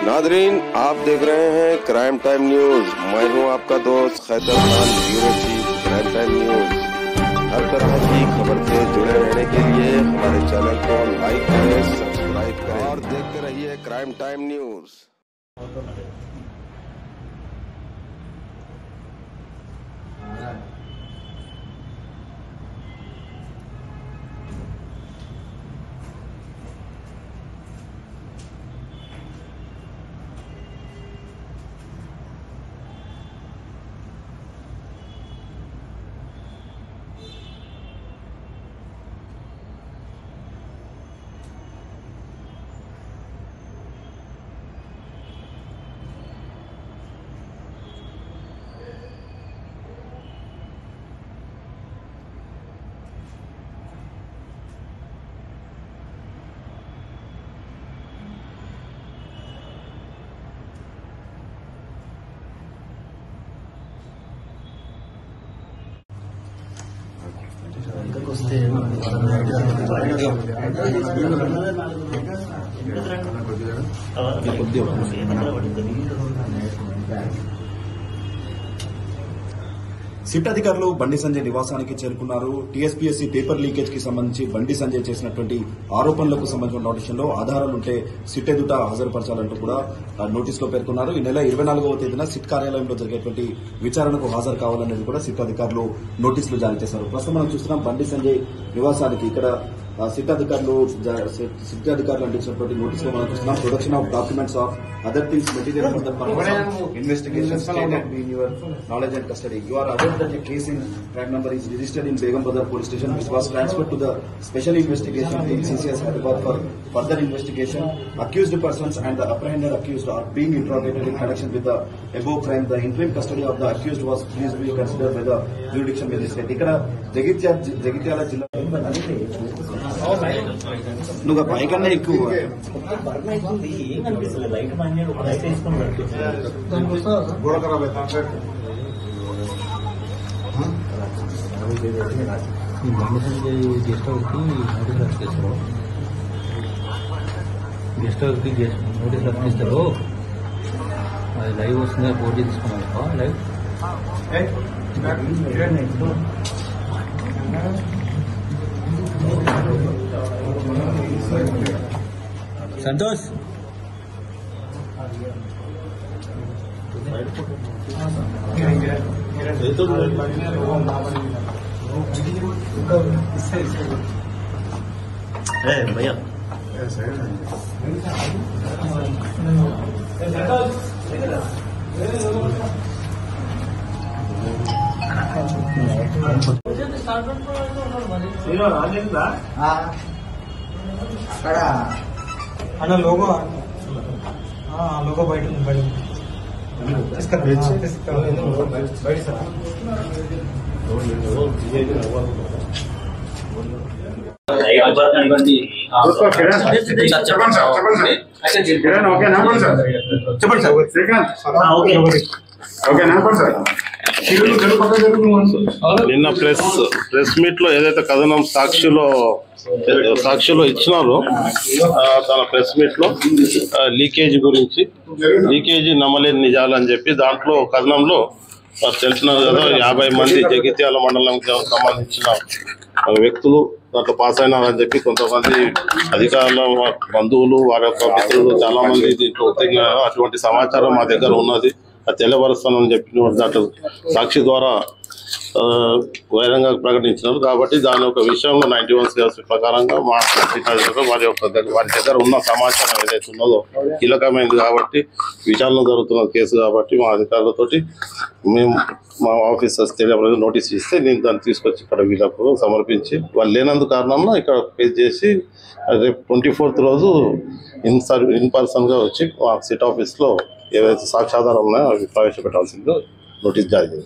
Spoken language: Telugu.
नादरीन, आप देख रहे हैं क्राइम टाइम न्यूज। मैं हूं आपका दोस्त Khaitar Khan, bureau chief crime time news. हर तरह की खबर से जुड़े रहने के लिए हमारे चैनल को लाइक करें, सब्सक्राइब करें और देखते रहिए क्राइम टाइम न्यूज। సిట్ అధికారులు బండి సంజయ్ నివాసానికి చేరుకున్నారు. టీఎస్పీఎస్సీ పేపర్ లీకేజ్ కి సంబంధించి బండి సంజయ్ చేసినటువంటి ఆరోపణలకు సంబంధించిన నోటీసులో ఆధారాలుంటే సిట్ ఎదుట హాజరుపరచాలంటూ కూడా నోటీసులో పేర్కొన్నారు. ఈ నెల 24వ తేదీన సిట్ కార్యాలయంలో జరిగేటువంటి విచారణకు హాజరు కావాలనేది కూడా సిట్ అధికారులు నోటీసులు జారీ చేశారు. ప్రస్తుతం మనం చూస్తున్నాం బండి సంజయ్ నివాసానికి ఇక్కడ సిట్ అధికారులు అందించినటువంటి నోటీసులో మనం చూస్తున్నాం. Production of documents of other things material for the purpose of investigation stated in your knowledge and custody. You are aware that a case in track number is registered in Begum Bazar Police Station, which was transferred to the Special Investigation Team CCS Hyderabad for further investigation. Accused persons and the apprehended accused are being interrogated in connection with the above crime. The interim custody of the accused was previously considered by the jurisdiction magistrate. ఇక్కడ జగిత్యాల జిల్లా నువ్వు పైకన్నా ఎక్కువ గోడ ఖరాబ్ అవుతుంది. गेस्ट हाउस की नोटिस रखिస్తారు. అది లైవ్ వస్తుంది. పోటీ తీసుకున్నాను లైవ్ సంతోష్ भैया అన్న లోగో బయట నిన్న ప్రెస్ మీట్ లో ఏదైతే కథనం సాక్షిలో ఇచ్చినారో తన ప్రెస్ మీట్ లో లీకేజీ గురించి నమ్మలేని నిజాలు అని చెప్పి దాంట్లో కథనంలో తెలిసినారు కదా 50 మంది జగిత్యాల మండలంకి సంబంధించిన వ్యక్తులు దాంట్లో పాస్ అయినారని చెప్పి కొంతమంది అధికారుల బంధువులు వారి యొక్క మిత్రులు చాలా మంది దీంట్లో ఉత్తీర్ణులు. అటువంటి సమాచారం మా దగ్గర ఉన్నది, అది తెలియపరుస్తానని చెప్పి దాంట్లో సాక్షి ద్వారా వైరంగా ప్రకటించినారు. కాబట్టి దాని యొక్క విషయంలో 91 CRC ప్రకారంగా మా వారి దగ్గర ఉన్న సమాచారం ఏదైతే ఉన్నదో కీలకమైనది కాబట్టి విచారణ జరుగుతున్న కేసు కాబట్టి మా అధికారులతోటి మేము మా ఆఫీసర్స్ తెలియదు నోటీస్ ఇస్తే నేను దాన్ని తీసుకొచ్చి ఇక్కడ వీళ్ళకు సమర్పించి వాళ్ళు లేనందు కారణంలో ఇక్కడ ఫేస్ చేసి రేపు 24th రోజు ఇన్ పర్సన్గా వచ్చి మా సిట్ ఆఫీస్లో ఏవైతే సాక్ష్యాధారం ఉన్నాయో అవి ప్రవేశపెట్టాల్సిందో నోటీస్ జారీ చేయాలి.